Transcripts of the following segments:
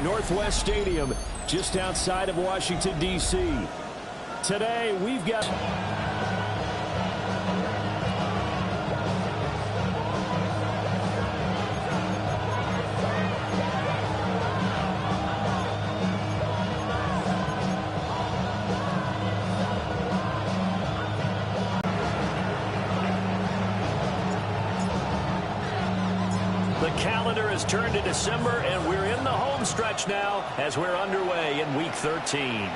Northwest Stadium, just outside of Washington, D.C. Today, we've got... The calendar has turned to December, and we're in the home stretch now as we're underway in Week 13.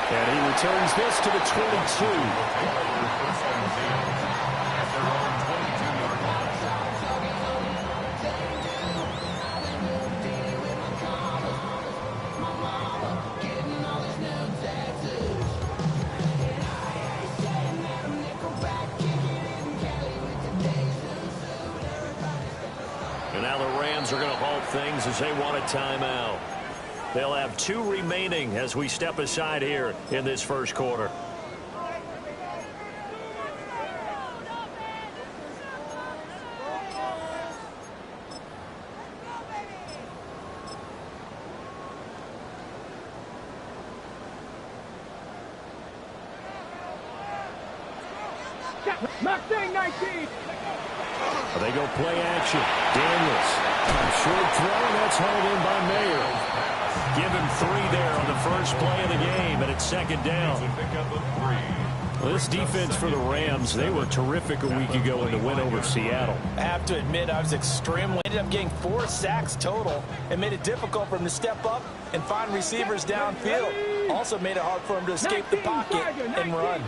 And he returns this to the 22. And now the Rams are going to halt things as they want a timeout. They'll have 2 remaining as we step aside here in this first quarter. Mustang 19. They go play action. Daniels. Short throw, and that's hauled in by Mayer. Give him 3 there on the first play of the game, and it's second down. Well, this defense for the Rams, they were terrific a week ago in the win over Seattle. I have to admit, I was extremely... Ended up getting 4 sacks total and made it difficult for him to step up and find receivers downfield. Also made it hard for him to escape the pocket and run.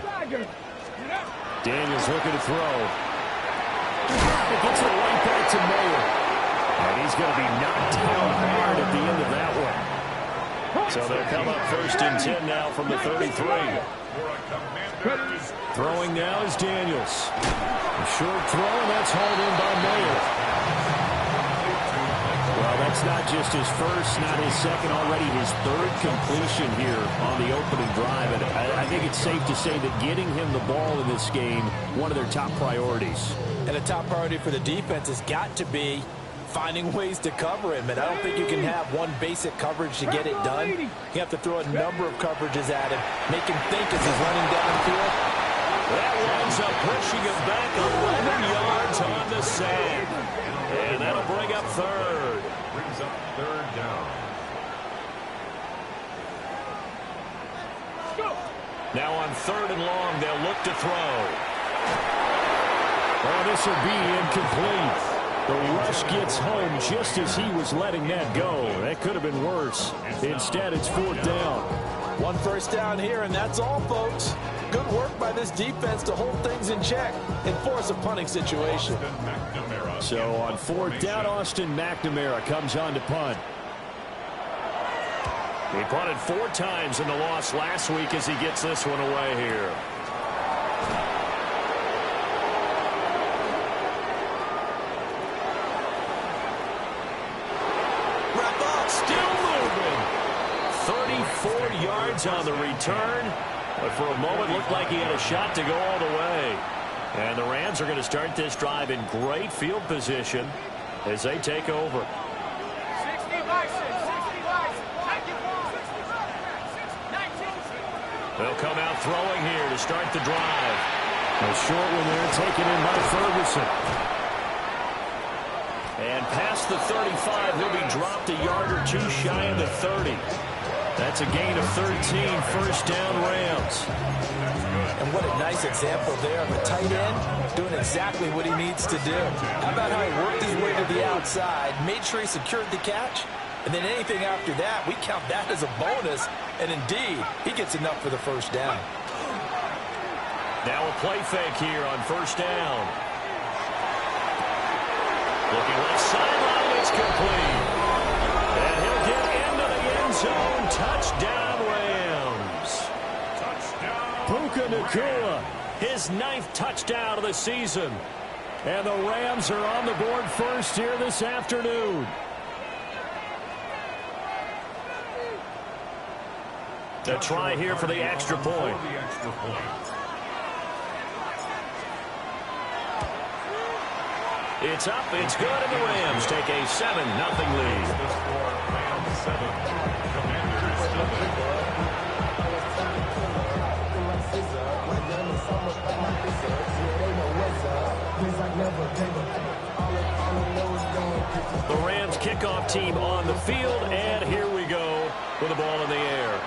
Daniels looking to throw. It gets it right back to Mayer. And he's going to be knocked down hard at the end of that one. So they'll come up 1st and 10 now from the 33. Throwing now is Daniels. A short throw, and that's hauled in by Mayer. Well, that's not just his first, not his second, already his 3rd completion here on the opening drive. And I think it's safe to say that getting him the ball in this game, one of their top priorities. And a top priority for the defense has got to be finding ways to cover him. And I don't think you can have one basic coverage to get it done. You have to throw a number of coverages at him, make him think as he's running downfield. That winds up pushing him back 11 yards on the sack. And that'll bring up 3rd. Brings up 3rd down. Now on 3rd and long, they'll look to throw. Oh, this will be incomplete. The rush gets home just as he was letting that go. That could have been worse. Instead, it's 4th down. 1 first down here, and that's all, folks. Good work by this defense to hold things in check and force a punting situation. So on 4th down, Austin McNamara comes on to punt. He punted 4 times in the loss last week as he gets this one away here. Still moving. 34 yards on the return. But for a moment, looked like he had a shot to go all the way. And the Rams are going to start this drive in great field position as they take over. 60 license. They'll come out throwing here to start the drive. A short one there taken in by Ferguson. And past the 35, he'll be dropped a yard or 2 shy of the 30. That's a gain of 13, 1st down Rams. And what a nice example there of a tight end doing exactly what he needs to do. How about how he worked his way to the outside, made sure he secured the catch, and then anything after that, we count that as a bonus. And indeed, he gets enough for the 1st down. Now a play fake here on 1st down. Looking left sideline, it's complete. And he'll get into the end zone. Touchdown, Rams. Touchdown. Puka Nacua, his 9th touchdown of the season. And the Rams are on the board first here this afternoon. A try here for the extra point. It's up, it's good, and the Rams take a 7-0 lead. The score, Rams 7, Commanders 7. The Rams kickoff team on the field, and here we go with the ball in the air.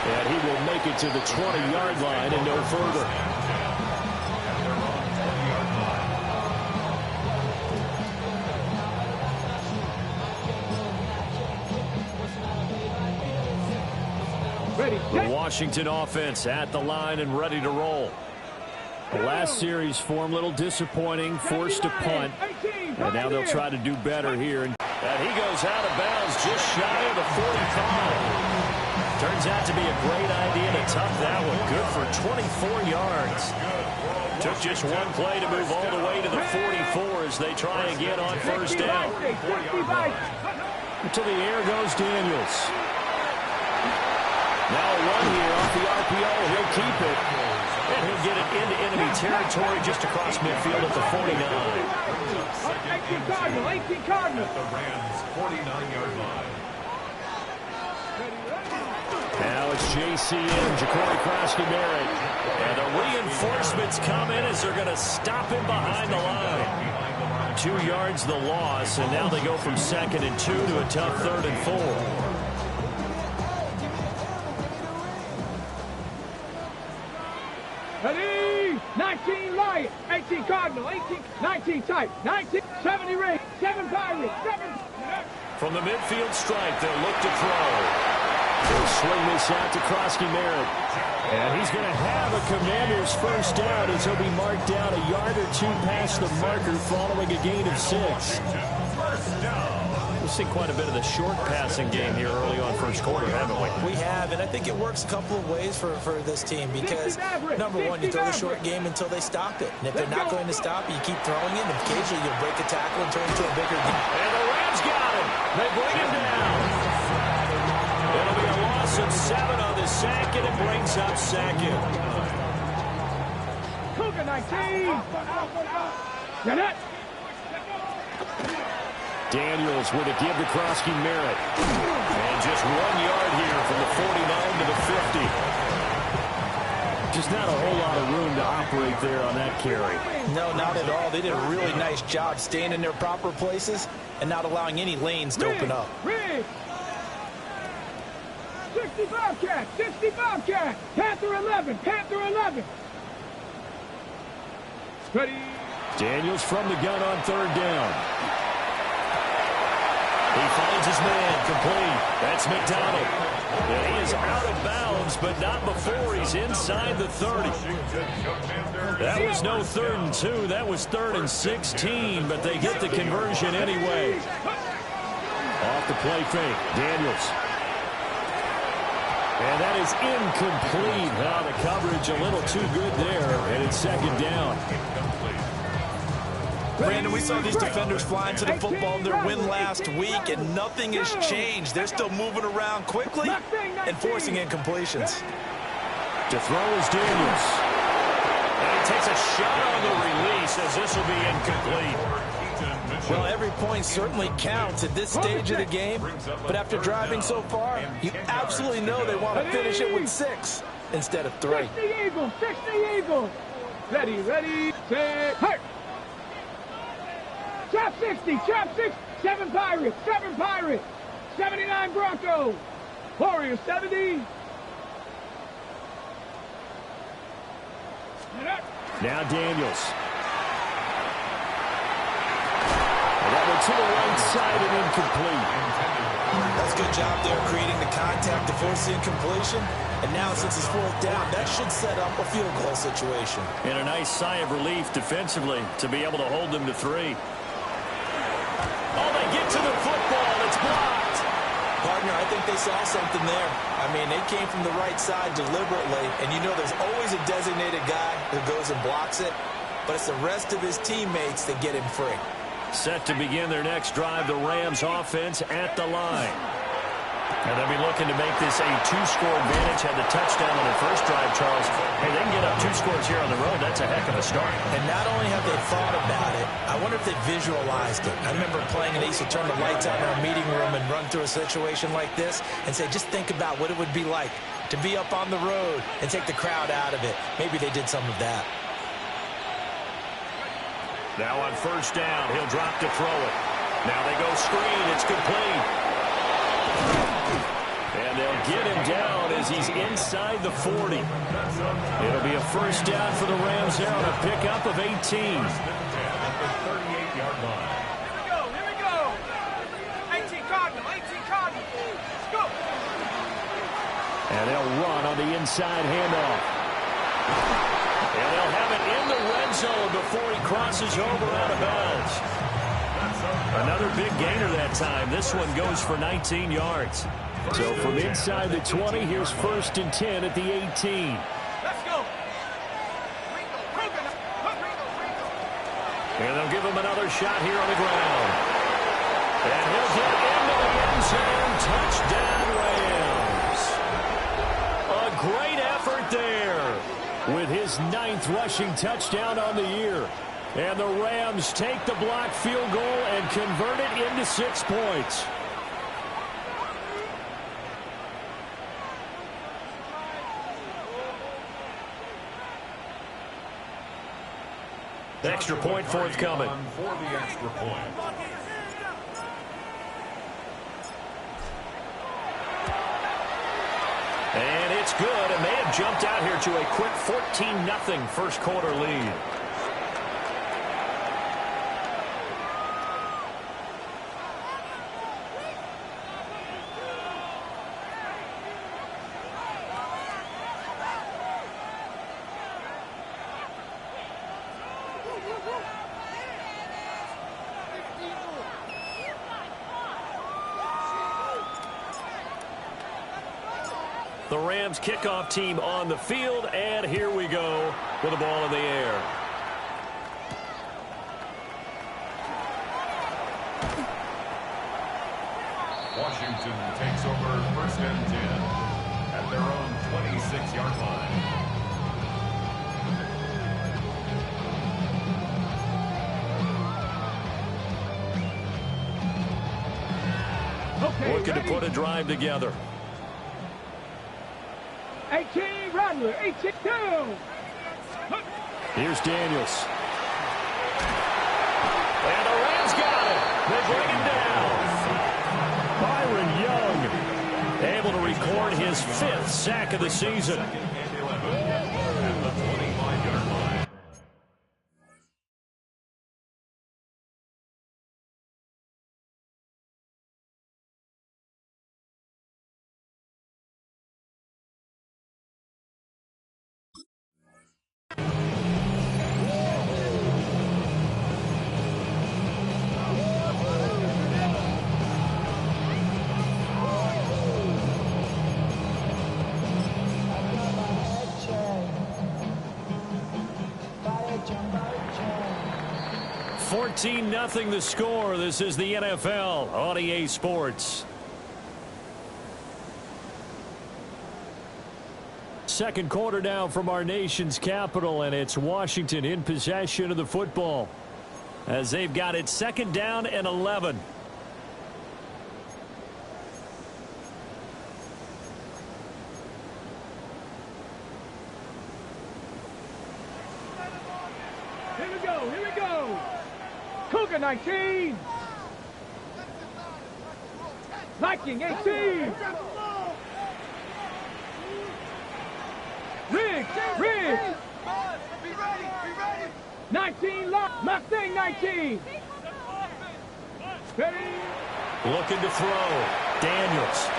And he will make it to the 20-yard line and no further. The Washington offense at the line and ready to roll. The last series form a little disappointing, forced to punt, and now they'll try to do better here. And he goes out of bounds just shy of the 45. Turns out to be a great idea to tuck that one. Good for 24 yards. Took just one play to move all the way to the 44 as they try again on first down. To the air goes Daniels. Now a run here off the RPO. He'll keep it. And he'll get it into enemy territory just across midfield at the 49. 18 Cardinal, 18 Cardinal. At the Rams' 49-yard line. Now it's JCM, Ja'Cory Krasny-Merritt. And the reinforcements come in as they're going to stop him behind the line. 2 yards the loss, and now they go from 2nd and 2 to a tough 3rd and 4. Ready? 19 Lion, 18 Cardinal, 18, 19 Type, 19, 70 Ring, 7 Pirates, 7. From the midfield stripe, they'll look to throw. They'll swing this out to Krasny-Merritt. And he's going to have a Commander's first down as he'll be marked down a yard or 2 past the marker following a gain of 6. We've seen quite a bit of the short passing game here early on first quarter, haven't we? We have, and I think it works a couple of ways for this team because, number one, you throw the short game until they stop it. And if they're not going to stop it, you keep throwing it, and occasionally you'll break a tackle and turn into a bigger game. And the Rams got him. They bring him down. It'll be a loss of 7 on the sack, and it brings up 2nd. Cougar 19. Get it? Daniels with a give to Krasny-Merritt. And just 1 yard here from the 49 to the 50. Just not a whole lot of room to operate there on that carry. No, not at all. They did a really nice job staying in their proper places and not allowing any lanes to open up. 60 Bobcat, 60 Bobcat, Panther 11, Panther 11. Ready? Daniels from the gun on 3rd down. He finds his man, complete. That's McDonald. And he is out of bounds, but not before he's inside the 30. That was no 3rd and 2. That was 3rd and 16, but they get the conversion anyway. Off the play fake, Daniels. And that is incomplete. Now the coverage a little too good there, and it's 2nd down. Brandon, we saw these defenders flying to the football in their win last week, and nothing has changed. They're still moving around quickly and forcing incompletions. To throw is Daniels. And he takes a shot on the release as this will be incomplete. Well, every point certainly counts at this stage of the game, but after driving so far, you absolutely know they want to finish it with 6 instead of 3. 60 Eagles, 60 Eagles. Ready, set, hurt. Chop 60, 7 Pirates, 7 Pirates, 79 Broncos, Warriors 70. Now Daniels. And that one to the right side and incomplete. That's a good job there creating the contact to force the incompletion. And now since it's 4th down, that should set up a field goal situation. And a nice sigh of relief defensively to be able to hold them to 3. Oh, they get to the football. It's blocked. Partner, I think they saw something there. I mean, they came from the right side deliberately, and you know there's always a designated guy who goes and blocks it, but it's the rest of his teammates that get him free. Set to begin their next drive, the Rams offense at the line. And they'll be looking to make this a two-score advantage. Had the touchdown on their first drive, Charles. Hey, they can get up 2 scores here on the road. That's a heck of a start. And not only have they thought about it, I wonder if they visualized it. I remember playing, and they used to turn the lights on in our meeting room and run through a situation like this and say, just think about what it would be like to be up on the road and take the crowd out of it. Maybe they did some of that. Now on first down, he'll drop to throw it. Now they go screen. It's complete. And they'll get him down as he's inside the 40. It'll be a first down for the Rams there on a pickup of 18. At the 38-yard line. Here we go. 18 Cardinal, 18 Cardinal. Let's go. And they'll run on the inside handoff. And they'll have it in the red zone before he crosses over out of bounds. Another big gainer that time. This one goes for 19 yards. So from inside the 20, here's 1st and 10 at the 18. Let's go. And they'll give him another shot here on the ground. And he'll get into the end zone. Touchdown, Rams. A great effort there with his 9th rushing touchdown on the year. And the Rams take the blocked field goal and convert it into 6 points. Extra point forthcoming. For the extra point. And it's good, and they have jumped out here to a quick 14-0 first quarter lead. The Rams kickoff team on the field, and here we go with the ball in the air. Washington takes over 1st and 10 at their own 26-yard line. Okay, Looking ready. to put a drive together. 18 Rattler, 18 down. Here's Daniels. And the Rams got it. They bring him down. Byron Young able to record his 5th sack of the season. 2nd and 11 at the 25-yard line. Nothing the score. This is the NFL on EA Sports. Second quarter now from our nation's capital, and it's Washington in possession of the football as they've got it 2nd down and 11. Here we go, here we go. Cougar 19. Viking 18. Riggs. 19 lock. Mustang 19. Ready. Looking to throw. Daniels.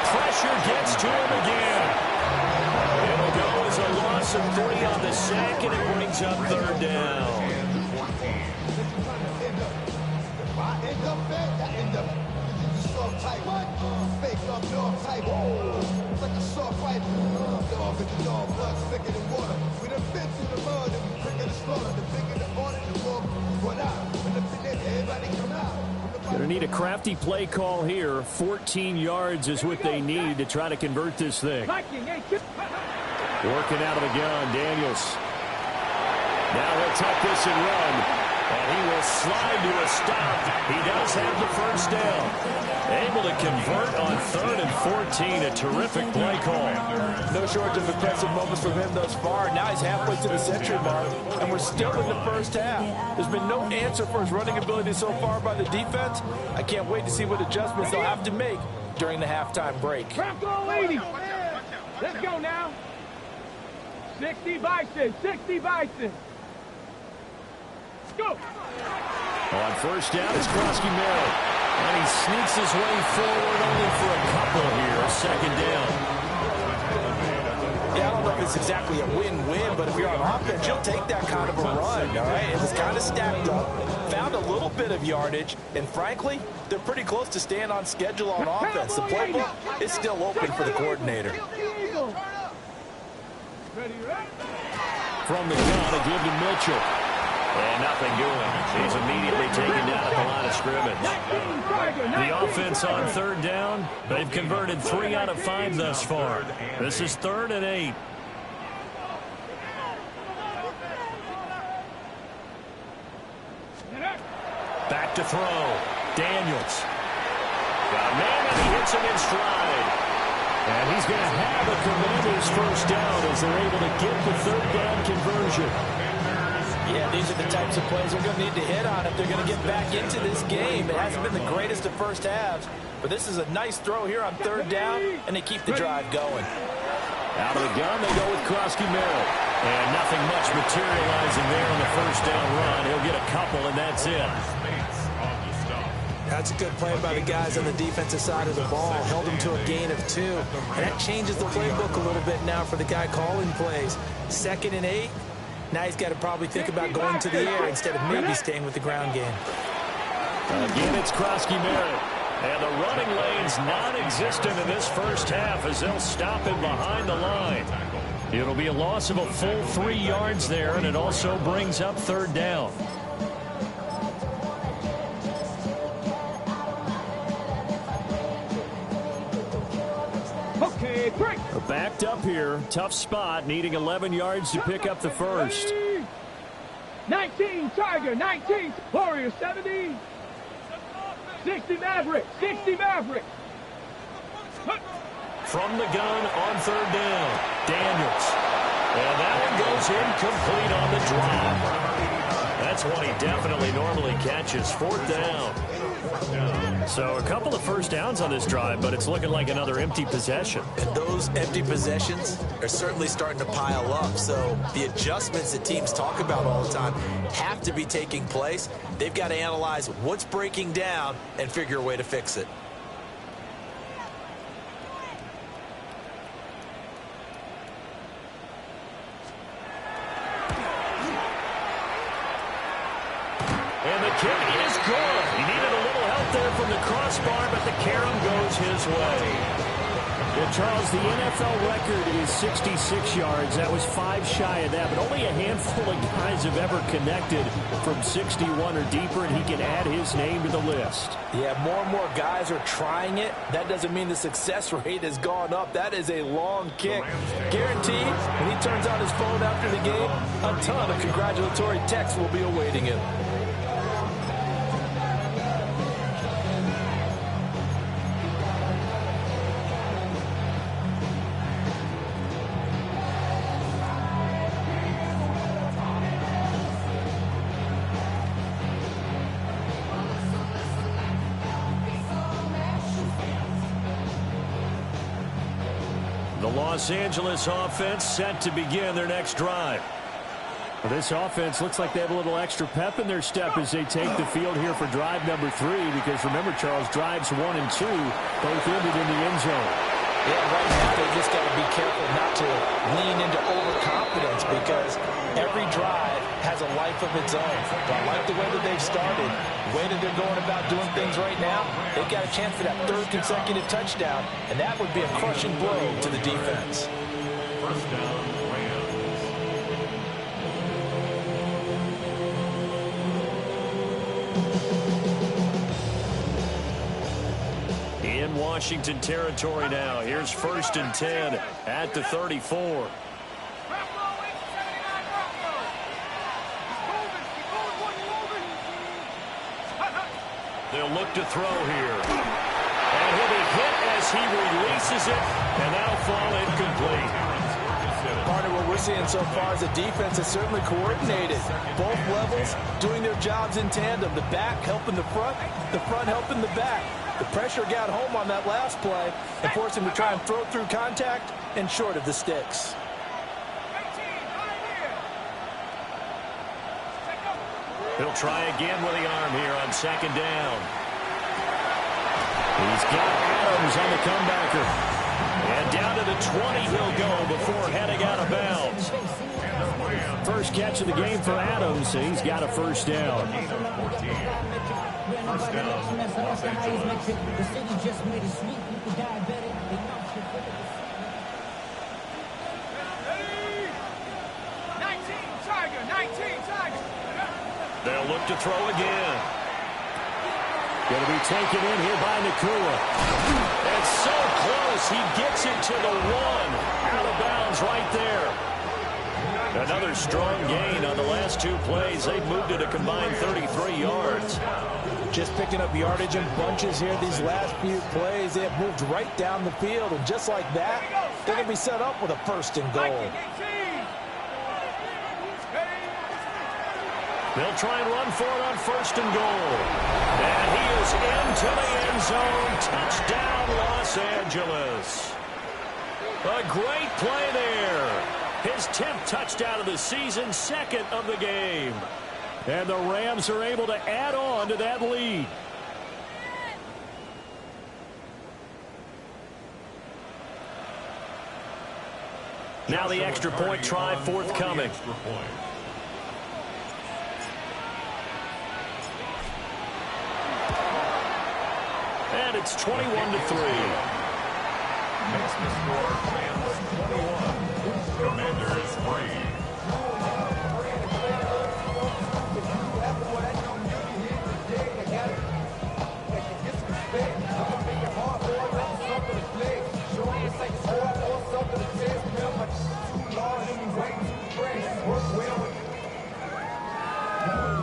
Pressure gets to him again. It'll go as a loss of 3 on the sack, and it brings up 3rd down. Got an need a crafty play call here. 14 yards is what they need to try to convert this thing. Working out of the gun, Daniels. Now he'll tuck this and run. And he will slide to a stop. He does have the first down. Able to convert on 3rd and 14. A terrific play call. No shortage of impressive moments from him thus far. Now he's halfway to the century mark, and we're still in the first half. There's been no answer for his running ability so far by the defense. I can't wait to see what adjustments they'll have to make during the halftime break. Bronco 80. Let's go now. 60 Bison. 60 Bison. Go. On first down, it's Krosky-Merritt. And he sneaks his way forward only for a couple here. Second down. Yeah, I don't know if it's exactly a win-win, but if you're on offense, you'll take that kind of a run, all right? It was kind of stacked up, found a little bit of yardage, and frankly, they're pretty close to staying on schedule on offense. The playbook is still open for the coordinator. From the gun, a give to Mitchell. And nothing doing. He's immediately taken down at the line of scrimmage. The offense on 3rd down. They've converted 3 out of 5 thus far. This is 3rd and 8. Back to throw. Daniels. Got a man, and he hits him in stride. And he's going to have a Commanders first down as they're able to get the 3rd down conversion. Yeah, these are the types of plays they're going to need to hit on if they're going to get back into this game. It hasn't been the greatest of first halves, but this is a nice throw here on 3rd down, and they keep the drive going. Out of the gun, they go with Krosky-Merritt. And nothing much materializing there on the first down run. He'll get a couple, and that's it. That's a good play by the guys on the defensive side of the ball. Held them to a gain of 2. And that changes the playbook a little bit now for the guy calling plays. 2nd and 8. Now he's got to probably think about going to the air instead of maybe staying with the ground game. Again, it's Krosky-Merritt. And the running lane's non-existent in this first half as they'll stop him behind the line. It'll be a loss of a full 3 yards there, and it also brings up 3rd down. Okay, break. Backed up here. Tough spot, needing 11 yards to pick up the first. 19 Tiger, 19 Warriors, 70. 60 Maverick, 60 Maverick. From the gun on 3rd down, Daniels. And that one goes incomplete on the drop. That's one he definitely normally catches. 4th down. So a couple of first downs on this drive, but it's looking like another empty possession. And those empty possessions are certainly starting to pile up. So the adjustments that teams talk about all the time have to be taking place. They've got to analyze what's breaking down and figure a way to fix it. And the kick is good. He needed a little help there from the crossbar, but the carom goes his way. Well, Charles, the NFL record is 66 yards. That was 5 shy of that, but only a handful of guys have ever connected from 61 or deeper, and he can add his name to the list. Yeah, more and more guys are trying it. That doesn't mean the success rate has gone up. That is a long kick. Guaranteed, when he turns on his phone after the game, a ton of congratulatory texts will be awaiting him. The Los Angeles offense set to begin their next drive. Well, this offense looks like they have a little extra pep in their step as they take the field here for drive number 3, because remember, Charles, drives 1 and 2 both ended in the end zone. Yeah, right now they just got to be careful not to lean into overconfidence, because every drive has a life of its own. But I like the way that they've started, the way that they're going about doing things right now. They've got a chance for that 3rd consecutive touchdown, and that would be a crushing blow to the defense. First down, Rams. Washington territory now. Here's 1st and 10 at the 34. They'll look to throw here. And he'll be hit as he releases it, and that'll fall incomplete. Part of what we're seeing so far is the defense is certainly coordinated. Both levels doing their jobs in tandem. The back helping the front helping the back. The pressure got home on that last play and forced him to try and throw through contact and short of the sticks. He'll try again with the arm here on 2nd down. He's got Adams on the comebacker. And down to the 20 he'll go before heading out of bounds. First catch of the game for Adams, and he's got a 1st down. First down, Los Angeles. They'll look to throw again. Going to be taken in here by Nakua. And so close, he gets it to the 1. Out of bounds right there. Another strong gain on the last 2 plays. They've moved it a combined 33 yards. Just picking up yardage in bunches here these last few plays. They have moved right down the field, and just like that, they're going to be set up with a 1st and goal. They'll try and run for it on 1st and goal. And he is into the end zone. Touchdown, Los Angeles. A great play there. His 10th touchdown of the season, 2nd of the game. And the Rams are able to add on to that lead. Now the extra point try forthcoming. And it's 21-3. Makes the score Rams 21. Commanders 3.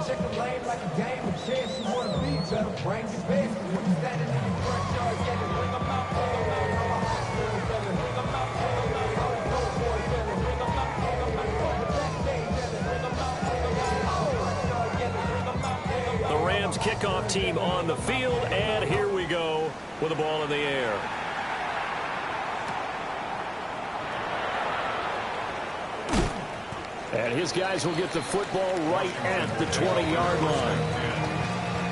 Check the lane like a game of chance. You want to be better, bring your best. When you standing in your front yard, yeah, bring them out. The Rams kickoff team on the field, and here we go with the ball in the air. And his guys will get the football right at the 20-yard line.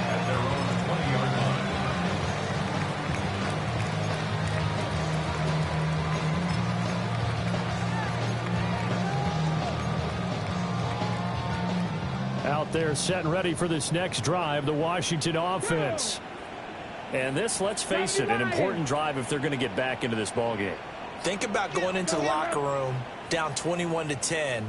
At their own 20-yard line. Out there set and ready for this next drive, the Washington offense. And this, let's face it, an important drive if they're going to get back into this ballgame. Think about going into the locker room down 21-10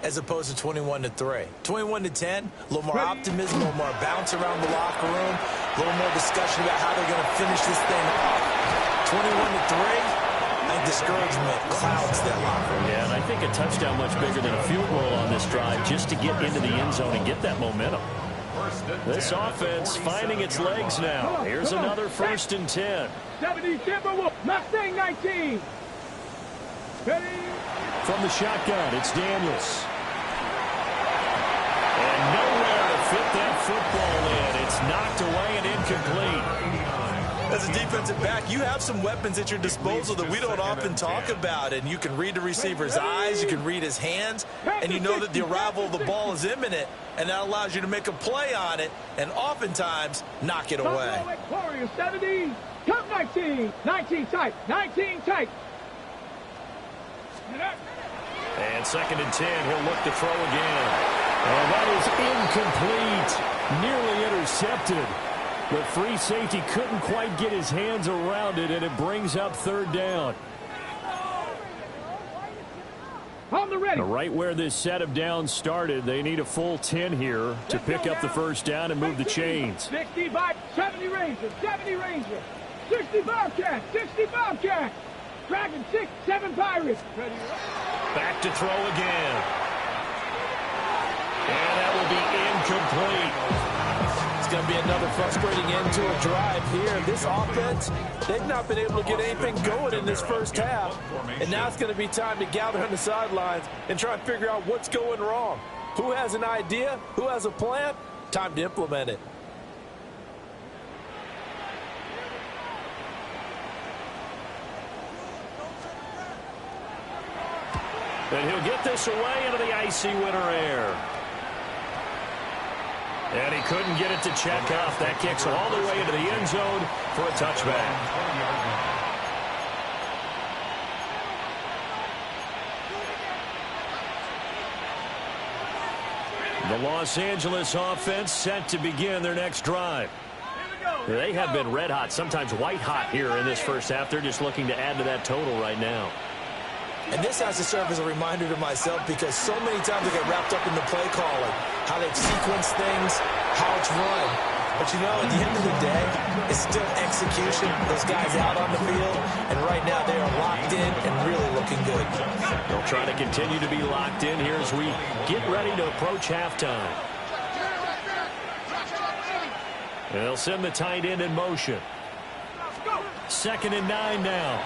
as opposed to 21-3. 21-10, a little more optimism, a little more bounce around the locker room, a little more discussion about how they're going to finish this thing off. 21-3, I think discouragement clouds that locker room. Yeah, and I think a touchdown much bigger than a field goal on this drive just to get into the end zone and get that momentum. This offense finding its legs now. Here's another 1st and 10. 70 Timberwolves, Mustang 19. Ready? From the shotgun, it's Daniels. And nowhere to fit that football in. It's knocked away and incomplete. As a defensive back, you have some weapons at your disposal that we don't often talk about. And you can read the receiver's eyes, you can read his hands, and you know that the arrival of the ball is imminent. And that allows you to make a play on it and oftentimes knock it away. Warriors 70, come 19. 19 tight, 19 tight. And 2nd and 10, he'll look to throw again. And that is incomplete. Nearly intercepted. The free safety couldn't quite get his hands around it, and it brings up 3rd down. On the ready. Right where this set of downs started, they need a full 10 here to pick up the 1st down and move the chains. 65, 70 Rangers, 70 Rangers. 60 Bobcats, 60 Bobcats. Dragon 6, 7 Pirates. Back to throw again. And that will be incomplete. It's going to be another frustrating end to a drive here. This offense, they've not been able to get anything going in this first half. And now it's going to be time to gather on the sidelines and try and figure out what's going wrong. Who has an idea? Who has a plan? Time to implement it. And he'll get this away into the icy winter air. And he couldn't get it to check off. That kicks all the way into the end zone for a touchback. The Los Angeles offense set to begin their next drive. They have been red hot, sometimes white hot here in this first half. They're just looking to add to that total right now. And this has to serve as a reminder to myself because so many times I get wrapped up in the play calling, how they've sequenced things, how it's run. But you know, at the end of the day, it's still execution. Those guys out on the field, and right now they are locked in and really looking good. They'll try to continue to be locked in here as we get ready to approach halftime. And they'll send the tight end in motion. 2nd and 9 now.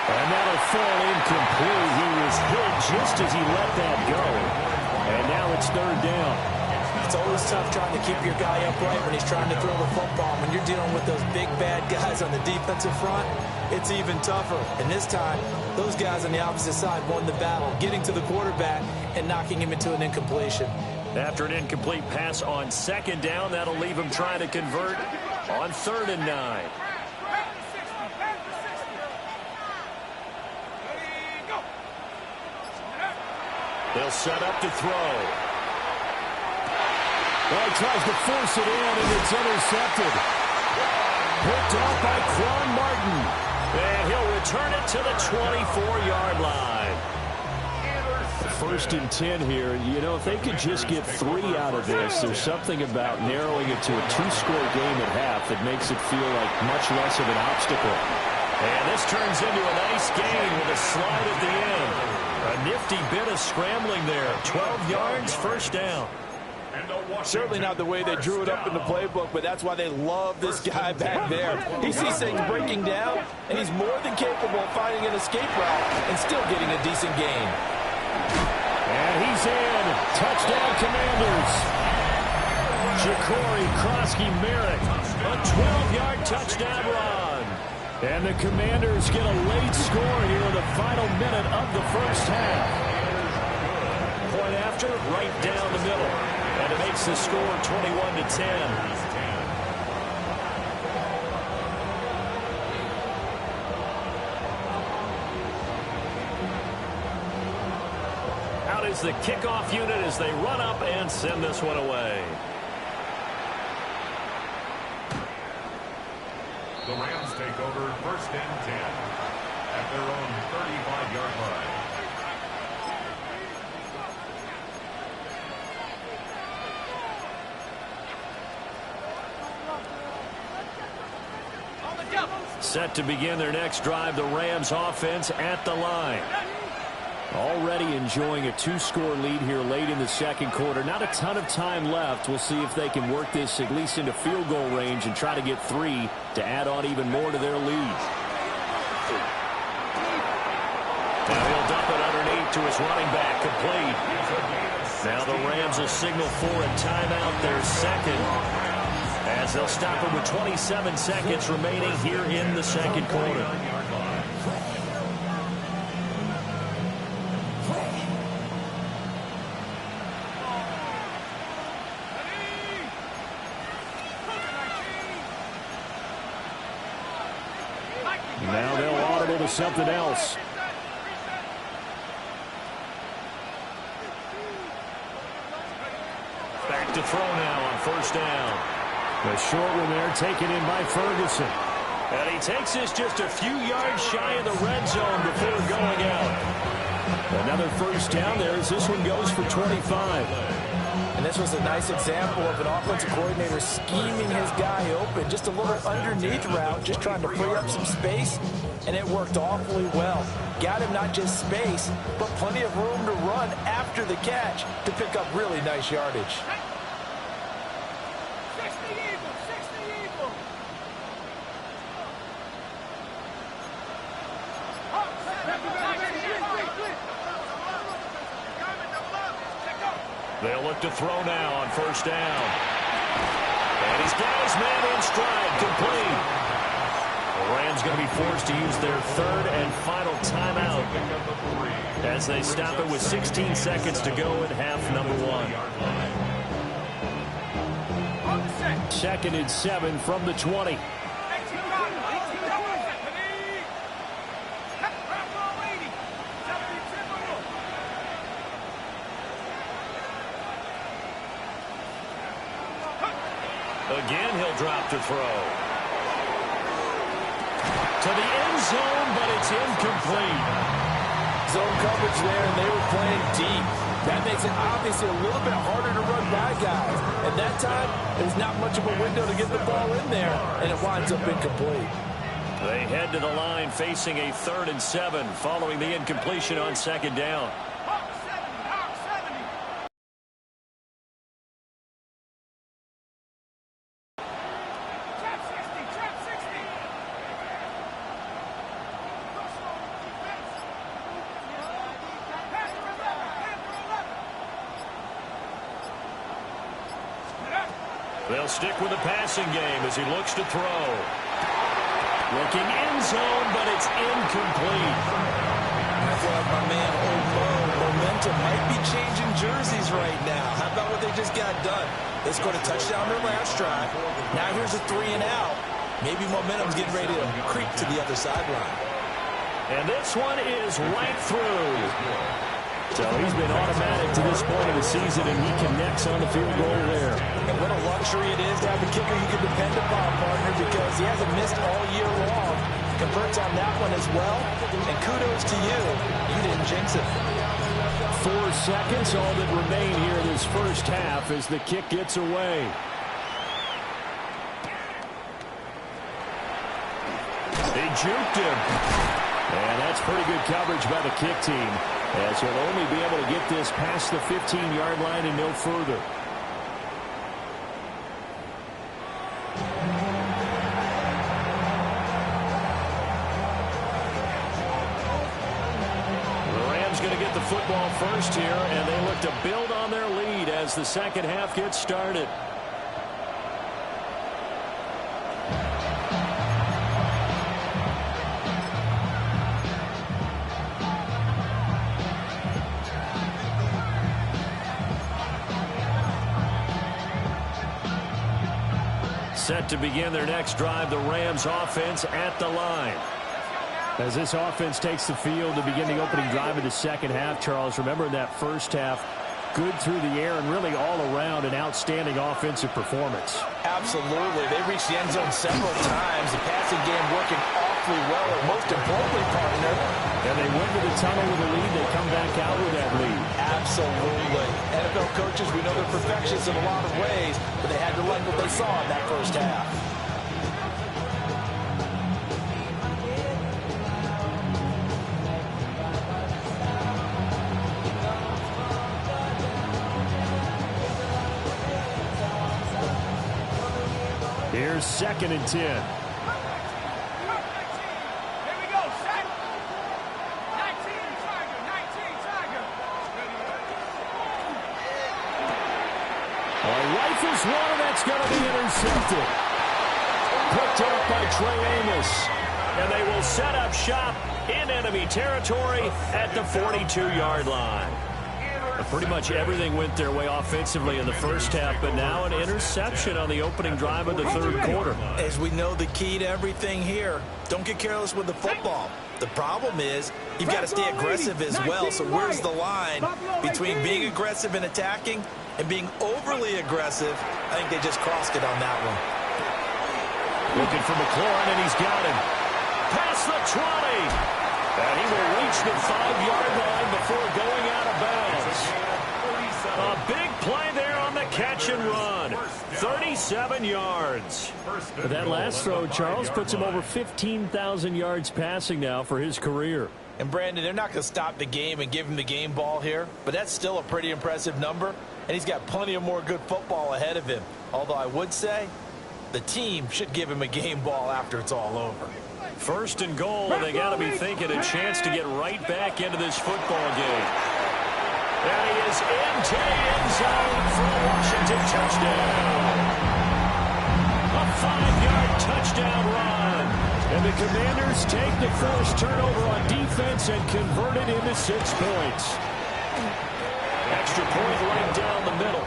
And that'll fall incomplete. He was hit just as he let that go. And now it's 3rd down. It's always tough trying to keep your guy upright when he's trying to throw the football. When you're dealing with those big, bad guys on the defensive front, it's even tougher. And this time, those guys on the opposite side won the battle, getting to the quarterback and knocking him into an incompletion. After an incomplete pass on 2nd down, that'll leave him trying to convert on 3rd and 9. They'll set up to throw. Well, he tries to force it in, and it's intercepted. Picked off by Quan Martin. And he'll return it to the 24-yard line. 1st and 10 here. You know, if they could just get 3 out of this, there's something about narrowing it to a 2-score game at half that makes it feel like much less of an obstacle. And this turns into a nice gain with a slide at the end. A nifty bit of scrambling there. 12 yards, 1st down. Certainly not the way they drew it up in the playbook, but that's why they love this guy back there. He sees things breaking down, and he's more than capable of finding an escape route and still getting a decent gain. And he's in. Touchdown, Commanders. Ja'Cory Krosky-Merritt, a 12-yard touchdown run. And the Commanders get a late score here in the final minute of the first half. Point after, right down the middle. And it makes the score 21-10. Out is the kickoff unit as they run up and send this one away. The Rams take over 1st and 10 at their own 35-yard line. Set to begin their next drive, the Rams offense at the line. Already enjoying a 2-score lead here late in the 2nd quarter. Not a ton of time left. We'll see if they can work this at least into field goal range and try to get 3 to add on even more to their lead. Now he'll dump it underneath to his running back, complete. Now the Rams will signal for a timeout, their 2nd. As they'll stop it with 27 seconds remaining here in the 2nd quarter. Now they'll audible to something else. Back to throw now on 1st down. The short one there taken in by Ferguson. And he takes this just a few yards shy of the red zone before going out. Another 1st down there as this one goes for 25. And this was a nice example of an offensive coordinator scheming his guy open. Just a little underneath route, just trying to free up some space, and it worked awfully well. Got him not just space, but plenty of room to run after the catch to pick up really nice yardage. They'll look to throw now on first down. And he's got his man in stride, complete. The Rams going to be forced to use their third and final timeout as they stop it with 16 seconds to go in half number one. 2nd and 7 from the 20. Again, he'll drop to throw. To the end zone, but it's incomplete. Zone coverage there, and they were playing deep. That makes it obviously a little bit harder to run by guys. At that time, there's not much of a window to get the ball in there, and it winds up incomplete. They head to the line facing a 3rd and 7 following the incompletion on 2nd down. They'll stick with the passing game as he looks to throw. Looking end zone, but it's incomplete. I feel like my man momentum might be changing jerseys right now. How about what they just got done? They scored a touchdown their last drive. Now here's a 3 and out. Maybe momentum's getting ready to creep to the other sideline. And this one is right through. So he's been automatic to this point of the season, and he connects on the field goal there. And what a luxury it is to have a kicker you can depend upon, partner, because he hasn't missed all year long. Converts on that one as well. And kudos to you. You didn't jinx it. 4 seconds, all that remain here in this first half as the kick gets away. They juked him. And that's pretty good coverage by the kick team, as he'll only be able to get this past the 15-yard line and no further. The Rams going to get the football first here, and they look to build on their lead as the second half gets started. Set to begin their next drive, the Rams offense at the line. As this offense takes the field to begin the opening drive of the second half, Charles, remember in that first half, good through the air and really all around an outstanding offensive performance. Absolutely. They reached the end zone several times. The passing game working awfully well, and most importantly, partner. And they went to the tunnel with a lead. They come back out with that lead. Absolutely. NFL coaches, we know they're perfectionists in a lot of ways, but they had to like what they saw in that first half. Here's 2nd and 10. Rifles one, and that's going to be intercepted. Picked up by Trey Amos. And they will set up shop in enemy territory at the 42-yard line. Pretty much everything went their way offensively in the first half, but now an interception on the opening drive of the third quarter. As we know, the key to everything here, don't get careless with the football. The problem is you've got to stay aggressive as well. So where's the line between being aggressive and attacking and being overly aggressive? I think they just crossed it on that one. Looking for McLaurin, and he's got him. Past the 20. And he will reach the 5-yard line before going out of bounds. A big play there on the catch and run. 37 yards. But that last throw, Charles, puts him over 15,000 yards passing now for his career. And, Brandon, they're not going to stop the game and give him the game ball here, but that's still a pretty impressive number, and he's got plenty of more good football ahead of him. Although I would say the team should give him a game ball after it's all over. First and goal, and they got to be thinking a chance to get right back into this football game. And he is into the end zone for a Washington touchdown. A 5-yard touchdown run. And the Commanders take the first turnover on defense and convert it into 6 points. Extra point right down the middle.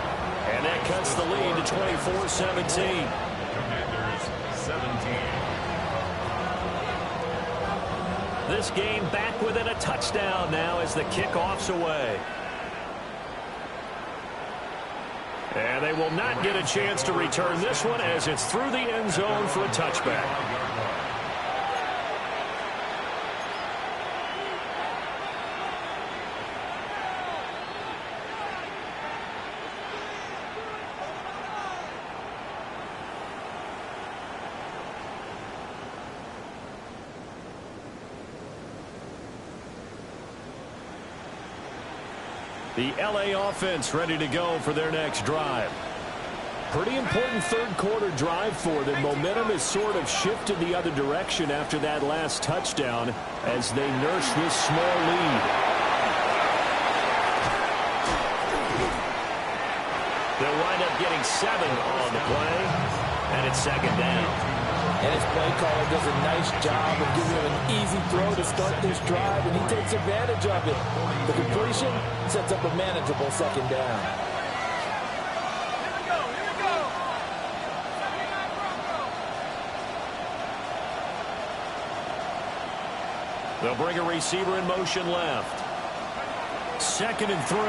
And that cuts the lead to 24-17. Commanders 17. This game back within a touchdown now as the kickoff's away. And they will not get a chance to return this one as it's through the end zone for a touchback. The LA offense ready to go for their next drive. Pretty important third quarter drive for them. Momentum has sort of shifted the other direction after that last touchdown as they nurse this small lead. They'll wind up getting 7 on the play, and it's second down. And his play caller does a nice job of giving him an easy throw to start this drive, and he takes advantage of it. The completion sets up a manageable second down. They'll bring a receiver in motion left. 2nd and 3. Oh,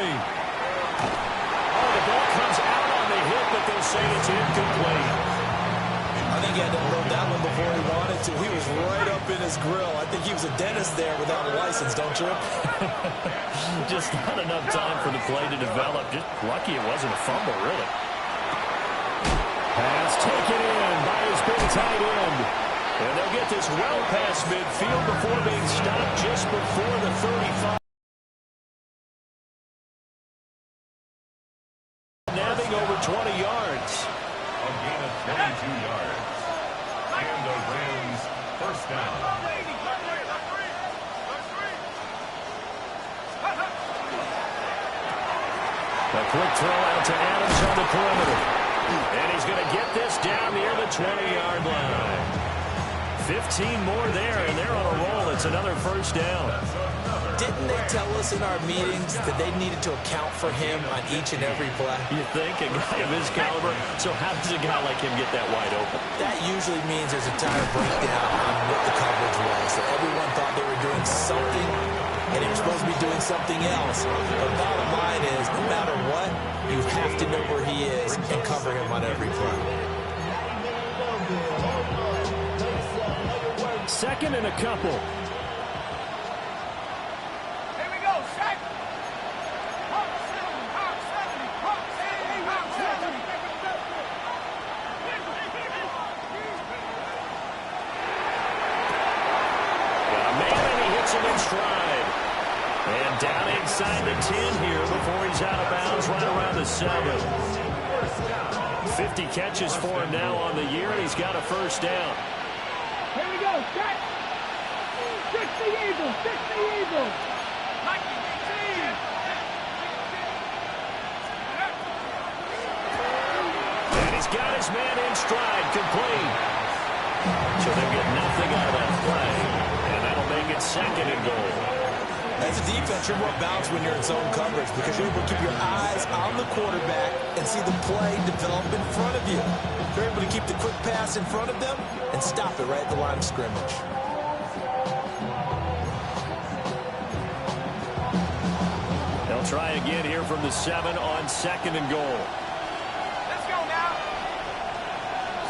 the ball comes out on the hit, but they'll say it's incomplete. I think he had to throw that one before he wanted to. He was right up in his grill. I think he was a dentist there without a license, don't you? Just not enough time for the play to develop. Just lucky it wasn't a fumble, really. Pass taken in by his big tight end. And they'll get this well past midfield before being stopped just before the 35. Nabbing over 20 yards. A gain of 22 yards. And the Rams first down. A quick throw out to Adams on the perimeter. And he's going to get this down near the 20-yard line. 15 more there, and they're on a roll. It's another first down. Didn't they tell us in our meetings that they needed to account for him on each and every play? You think? A guy of his caliber? So how does a guy like him get that wide open? That usually means there's a tire breakdown on what the coverage was. So everyone thought they were doing something, and they were supposed to be doing something else. But bottom line is, no matter what, you have to know where he is and cover him on every play. 2nd and a couple. Stride. And down inside the 10 here before he's out of bounds right around the 7. 50 catches for him now on the year, and he's got a first down. Here we go, set. 60 Eagles, 60 Eagles. And he's got his man in stride, complete. So they'll get nothing out of that play. And that'll make it 2nd and goal. As a defense, you're more balanced when you're in zone coverage because you're able to keep your eyes on the quarterback and see the play develop in front of you. You're able to keep the quick pass in front of them and stop it right at the line of scrimmage. They'll try again here from the 7 on 2nd and goal. Let's go now.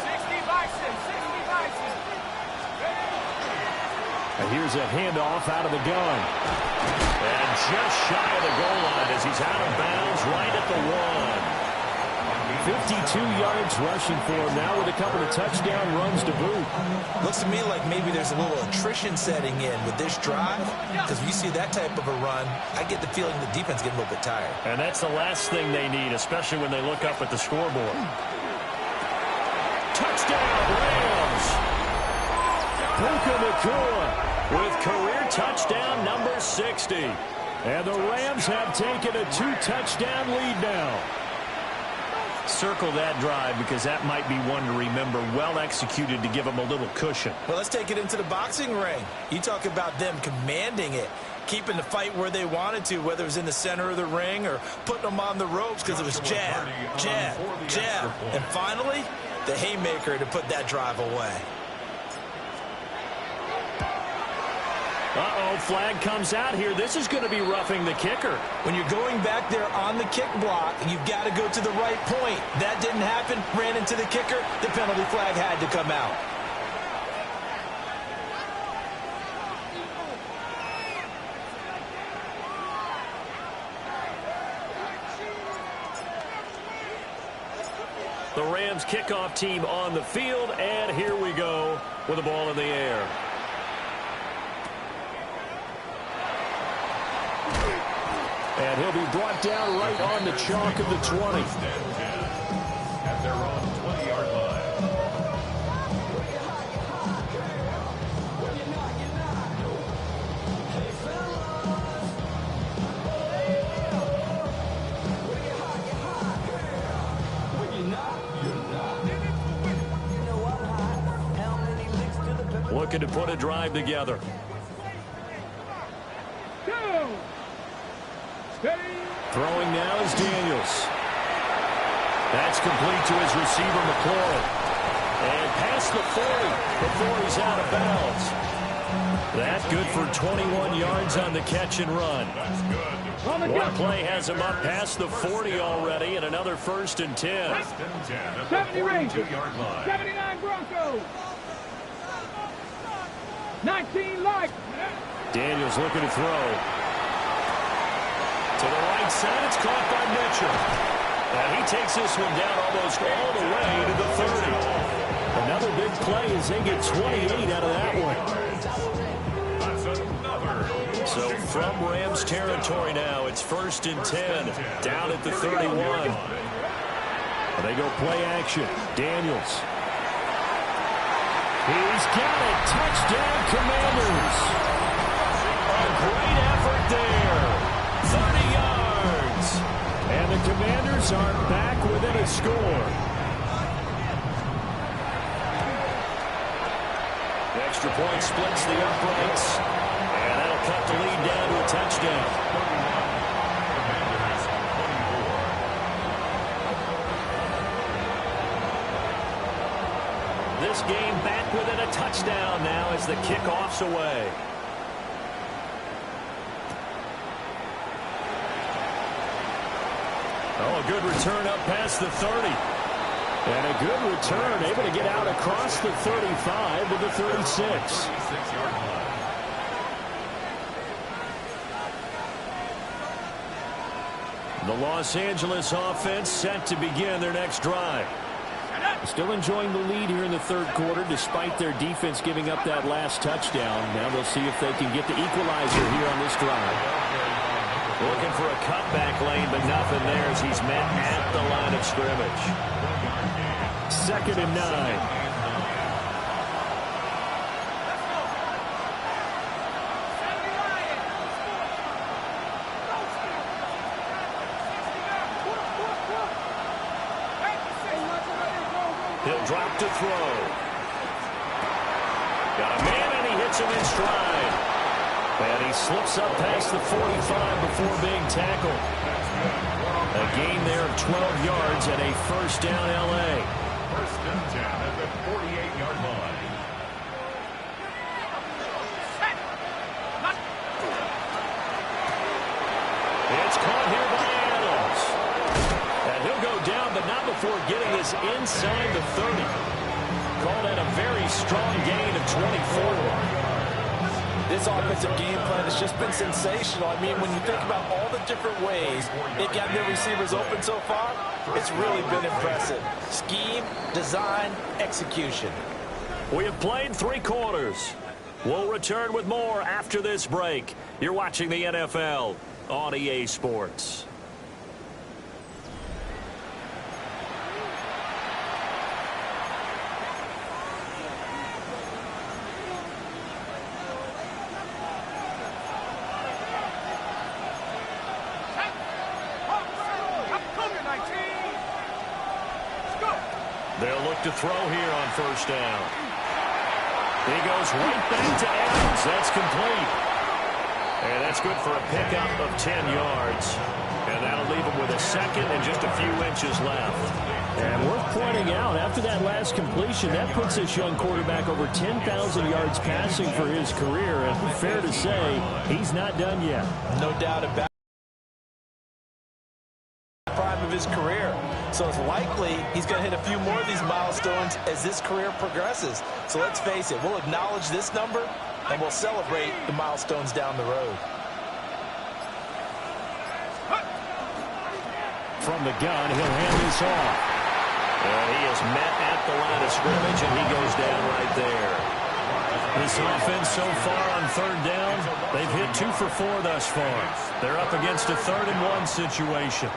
60 Bison, 60 Bison. And here's a handoff out of the gun. And just shy of the goal line as he's out of bounds right at the 1. 52 yards rushing for him now with a couple of touchdown runs to boot. Looks to me like maybe there's a little attrition setting in with this drive, because if you see that type of a run, I get the feeling the defense getting a little bit tired. And that's the last thing they need, especially when they look up at the scoreboard. Touchdown, Rams! Puka Nacua with career touchdown number 60. And the Rams have taken a 2-touchdown lead now. Circle that drive because that might be one to remember. Well executed to give them a little cushion. Well, let's take it into the boxing ring. You talk about them commanding it, keeping the fight where they wanted to, whether it was in the center of the ring or putting them on the ropes because it was jab, jab, jab. And finally, the haymaker to put that drive away. Uh-oh, flag comes out here. This is going to be roughing the kicker. When you're going back there on the kick block, you've got to go to the right point. That didn't happen. Ran into the kicker. The penalty flag had to come out. The Rams kickoff team on the field, and here we go with the ball in the air. And he'll be brought down right on the chalk of the 20. At their own 20-yard line. Looking to put a drive together. Throwing now is Daniels. That's complete to his receiver, McCoy. And past the 40 before he's out of bounds. That's good for 21 yards on the catch and run. One play has him up past the 40 already, and another 1st and 10. 70 Rangers, 79 Broncos, 19 Lions. Daniels looking to throw. To the right side, it's caught by Mitchell. And he takes this one down almost all the way to the 30. Another big play as they get 28 out of that one. So from Rams territory now, it's 1st and 10, down at the 31. They go play action. Daniels. He's got it. Touchdown, Commanders. A great effort there. 30 yards. And the Commanders are back within a score. The extra point splits the uprights. And that'll cut the lead down to a touchdown. This game back within a touchdown now as the kickoff's away. Oh, a good return up past the 30. And a good return, able to get out across the 35 to the 36. The Los Angeles offense set to begin their next drive. Still enjoying the lead here in the 3rd quarter despite their defense giving up that last touchdown. Now they'll see if they can get the equalizer here on this drive. Looking for a cutback lane, but nothing there as he's met at the line of scrimmage. 2nd and 9. He'll drop to throw. Got a man, and he hits him in stride. And he slips up past the 45 before being tackled. A gain there of 12 yards and a 1st down L.A. 1st and 10 at the 48-yard line. It's caught here by Adams. And he'll go down, but not before getting this inside the 30. Call that a very strong gain of 24. This offensive game plan has just been sensational. I mean, when you think about all the different ways they've got their receivers open so far, it's really been impressive. Scheme, design, execution. We have played 3 quarters. We'll return with more after this break. You're watching the NFL on EA Sports. They'll look to throw here on first down. He goes right back to Adams. That's complete. And that's good for a pickup of 10 yards. And that'll leave him with a second and just a few inches left. And worth pointing out, after that last completion, that puts this young quarterback over 10,000 yards passing for his career. And fair to say, he's not done yet. No doubt about the prime of his career. So it's likely he's going to hit a few more of these milestones as this career progresses. So let's face it, we'll acknowledge this number, and we'll celebrate the milestones down the road. From the gun, he'll hand this off. And he is met at the line of scrimmage, and he goes down right there. This offense so far on third down, they've hit 2 for 4 thus far. They're up against a 3rd-and-1 situation.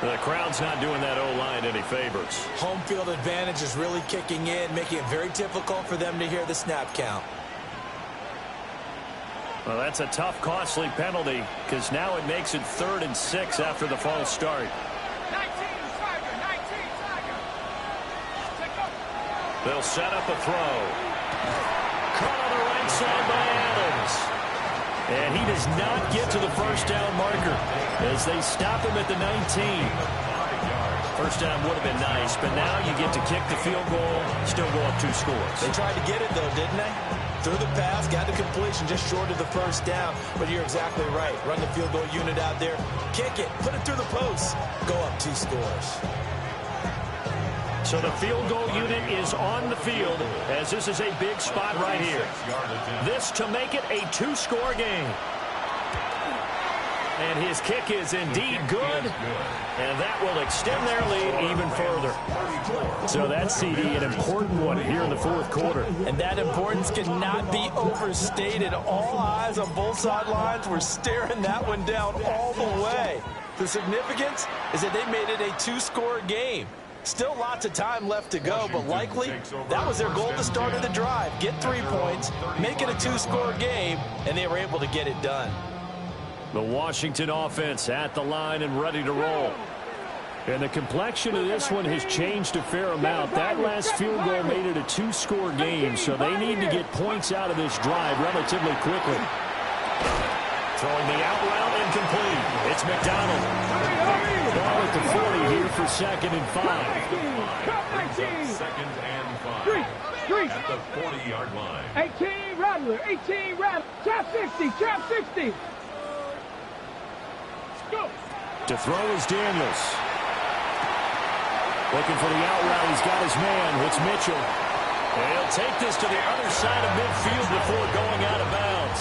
The crowd's not doing that O-line any favors. Home field advantage is really kicking in, making it very difficult for them to hear the snap count. Well, that's a tough, costly penalty because now it makes it 3rd and 6 after the false start. 19, Tiger. They'll set up a throw. Caught on the right side by Adams. And he does not get to the first down marker as they stop him at the 19. First down would have been nice, but now you get to kick the field goal, still go up 2 scores. They tried to get it, though, didn't they? Threw the pass, got the completion just short of the first down. But you're exactly right. Run the field goal unit out there, kick it, put it through the post, go up 2 scores. So the field goal unit is on the field as this is a big spot right here. This to make it a 2-score game. And his kick is indeed good, and that will extend their lead even further. So that's, CD, an important one here in the 4th quarter. And that importance cannot be overstated. All eyes on both sidelines were staring that one down all the way. The significance is that they made it a 2-score game. Still lots of time left to go, but likely that was their goal to start of the drive. Get 3 points, make it a 2-score game, and they were able to get it done. The Washington offense at the line and ready to roll. And the complexion of this one has changed a fair amount. That last field goal made it a 2-score game, so they need to get points out of this drive relatively quickly. Throwing the out route incomplete. It's McDonald. Ball at the 40 here for 2nd and 5. 2nd and 5. Street. At the 40-yard line. 18 Rattler. 18 Rattler. Trap 60. Trap 60. Go. To throw is Daniels. Looking for the out route. He's got his man. It's Mitchell. And he'll take this to the other side of midfield before going out of bounds.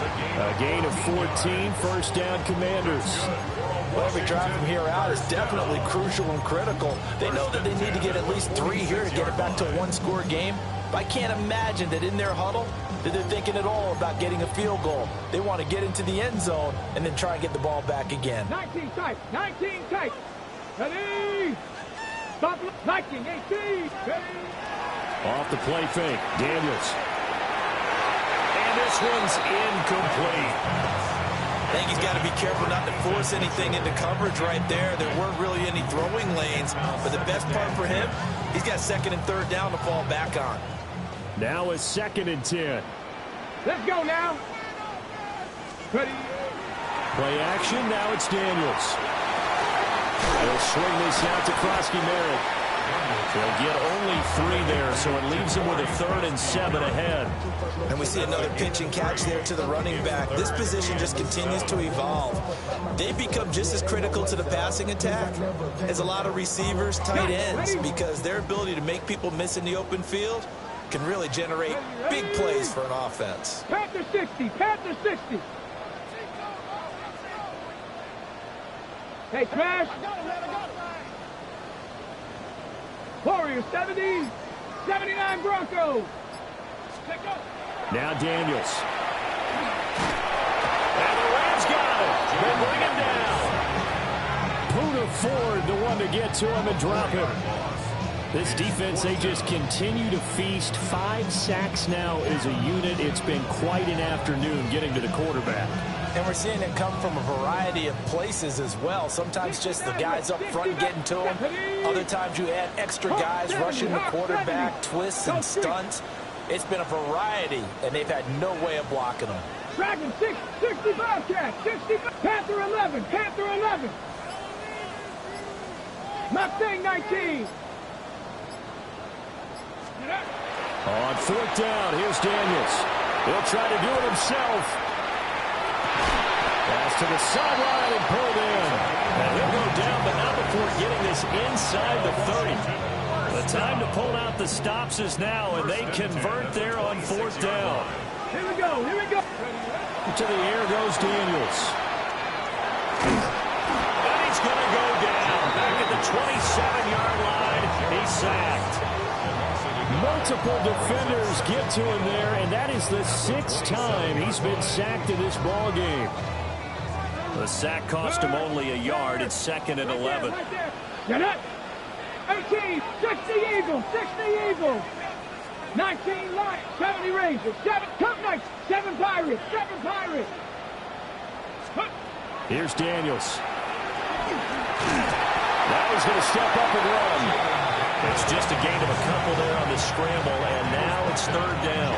A gain of 14, first down Commanders. Well, every drive from here out is definitely crucial and critical. They know that they need to get at least 3 here to get it back to a 1-score game. But I can't imagine that in their huddle that they're thinking at all about getting a field goal. They want to get into the end zone and then try and get the ball back again. 19 tight. 19 tight. Ready. Stop. 19, 18. Ready. Off the play fake. Daniels. And this one's incomplete. I think he's got to be careful not to force anything into coverage right there. There weren't really any throwing lanes. But the best part for him, he's got 2nd and 3rd down to fall back on. Now a 2nd and 10. Let's go now. Ready. Play action. Now it's Daniels. They'll swing this out to Krosky-Merritt. They'll get only 3 there, so it leaves them with a 3rd and 7 ahead. And we see another pitch and catch there to the running back. This position just continues to evolve. They've become just as critical to the passing attack as a lot of receivers, tight ends, because their ability to make people miss in the open field can really generate big plays for an offense. Panther 60, Panther 60. Hey, Trash. Warriors 70, 79 Broncos. Now Daniels. And the Rams got it. They bring him down. Poona Ford, the one to get to him and drop him. This defense, they just continue to feast. 5 sacks now as a unit. It's been quite an afternoon getting to the quarterback. And we're seeing it come from a variety of places as well. Sometimes just the guys up front getting to him. Other times you add extra guys rushing the quarterback, twists and stunts. It's been a variety, and they've had no way of blocking them. Dragon 65 catch, 65. Panther 11, Panther 11. Mustang 19. On 4th down, here's Daniels. He'll try to do it himself. Pass to the sideline and pulled in. And he'll go down, but not before getting this inside the 30. The time to pull out the stops is now, and they convert there on 4th down. Here we go, here we go. To the air goes Daniels. And he's going to go down. Back at the 27-yard line. He's sacked. Multiple defenders get to him there, and that is the 6th time he's been sacked in this ball game. The sack cost him only a yard. It's 2nd and 11. Get up. 18, 60 Eagles, 60 Eagles. 19 Lions, 70 Rangers, 7 Cup Knights, 7 Pirates, 7 Pirates. Here's Daniels. Now he's going to step up and run. It's just a gain of a couple there on the scramble, and now it's 3rd down.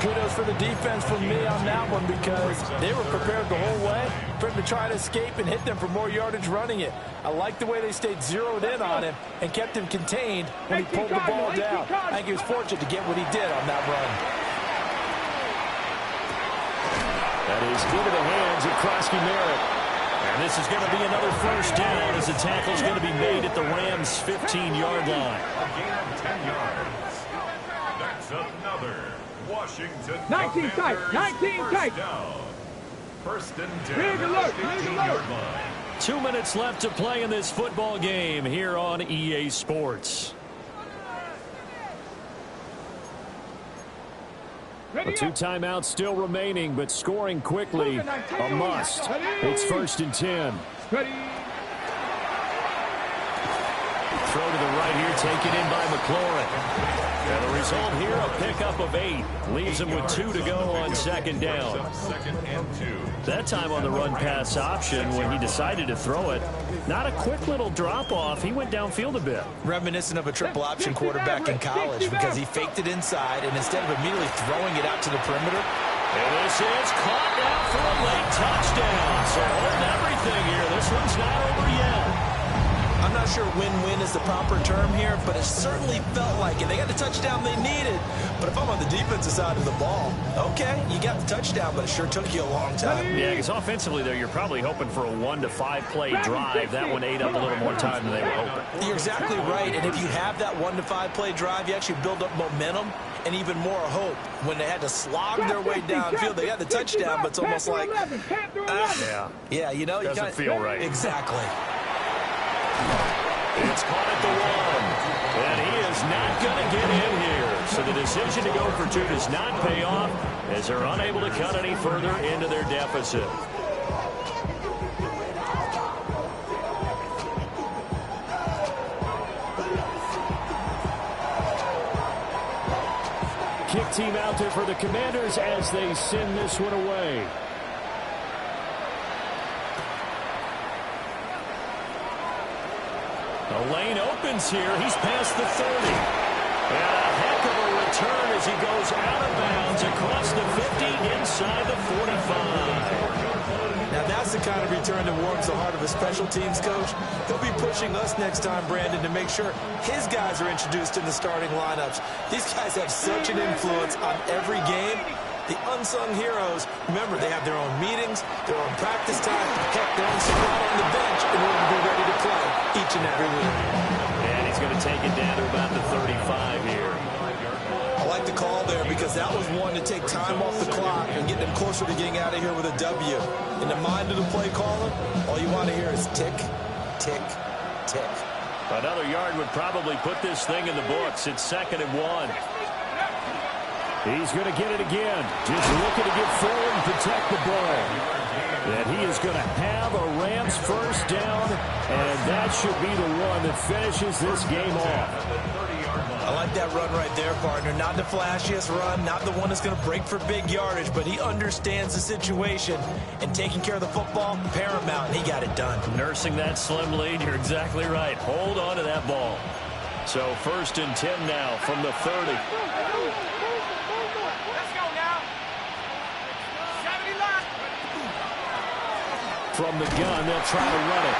Kudos for the defense from me on that one because they were prepared the whole way for him to try to escape and hit them for more yardage running it. I like the way they stayed zeroed in on him and kept him contained when he pulled the ball down. I think he was fortunate to get what he did on that run. That is into the hands of Krosky Merritt. And this is going to be another 1st down as the tackle is going to be made at the Rams' 15-yard line. A gain of 10 yards. That's another Washington 19 tight, 19 tight. Down. 1st and 10. Big alert, big alert. 2 minutes left to play in this football game here on EA Sports. A 2 timeouts still remaining, but scoring quickly a must. It's 1st and 10. Ready. Throw to the right here, taken in by McLaurin. And the result here, a pickup of 8. Leaves him with 2 to go on 2nd down. 2nd and 2. That time on the run-pass option when he decided to throw it. Not a quick little drop-off. He went downfield a bit. Reminiscent of a triple option quarterback in college because he faked it inside, and instead of immediately throwing it out to the perimeter. And this is caught now for a late touchdown. So holding everything here. This one's not over yet. I'm not sure win-win is the proper term here, but it certainly felt like it. They got the touchdown they needed. But if I'm on the defensive side of the ball, okay, you got the touchdown, but it sure took you a long time. Yeah, because offensively there, you're probably hoping for a 1 to 5 play drive. That one ate up a little more time than they were hoping. You're exactly right. And if you have that 1 to 5 play drive, you actually build up momentum and even more hope. When they had to slog their way downfield, they got the touchdown, but it's almost like, yeah, you know, you doesn't feel right. Exactly. It's caught at the 1. And he is not going to get in here. So the decision to go for 2 does not pay off as they're unable to cut any further into their deficit. Kick team out there for the Commanders as they send this one away. The lane opens here. He's past the 30. And a heck of a return as he goes out of bounds across the 50 inside the 45. Now that's the kind of return that warms the heart of a special teams coach. He'll be pushing us next time, Brandon, to make sure his guys are introduced in the starting lineups. These guys have such an influence on every game. The unsung heroes, remember, they have their own meetings, their own practice time, heck, their own spot on the bench in order to be ready to play each and every week. And he's going to take it down to about the 35 here. because that was one to take time off the clock and get them closer to getting out of here with a W. In the mind of the play caller, all you want to hear is tick, tick, tick. Another yard would probably put this thing in the books. It's 2nd and 1. He's going to get it again. Just looking to get forward and protect the ball. And he is going to have a Rams first down, and that should be the one that finishes this game off. I like that run right there, partner. Not the flashiest run, not the one that's going to break for big yardage, but he understands the situation, and taking care of the football, paramount, and he got it done. Nursing that slim lead, you're exactly right. Hold on to that ball. So 1st and 10 now from the 30. From the gun, they'll try to run it.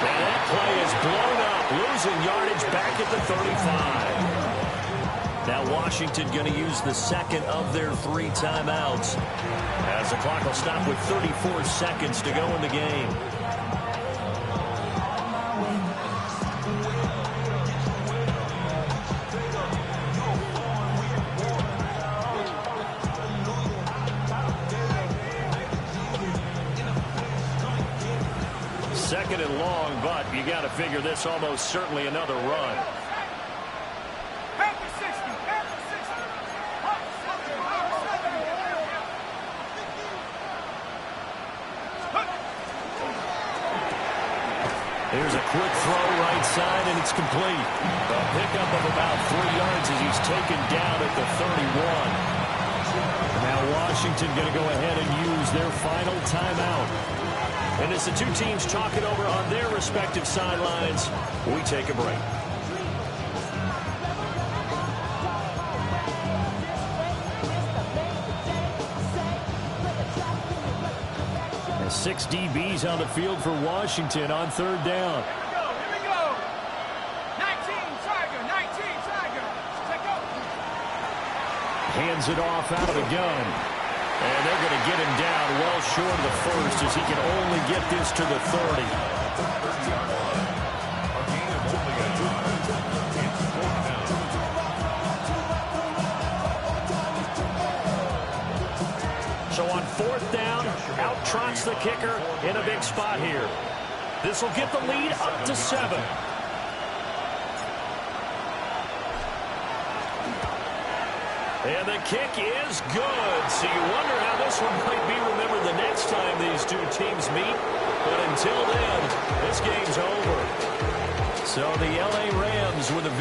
And that play is blown up, losing yardage back at the 35. Now Washington going to use the 2nd of their 3 timeouts, as the clock will stop with 34 seconds to go in the game. Second and long, but you got to figure this almost certainly another run. Here's a quick throw right side, and it's complete. A pickup of about 3 yards as he's taken down at the 31. Now Washington going to go ahead and use their final timeout. And as the 2 teams talk it over on their respective sidelines, we take a break. And 6 DBs on the field for Washington on 3rd down. Here we go. 19 Tiger. Take over. Hands it off out of the gun. And they're going to get him down well short of the 1st as he can only get this to the 30. So on 4th down, out trots the kicker in a big spot here. This will get the lead up to 7. And the kick is good. So you wonder how this one might be remembered the next time these 2 teams meet. But until then, this game's over. So the LA Rams with a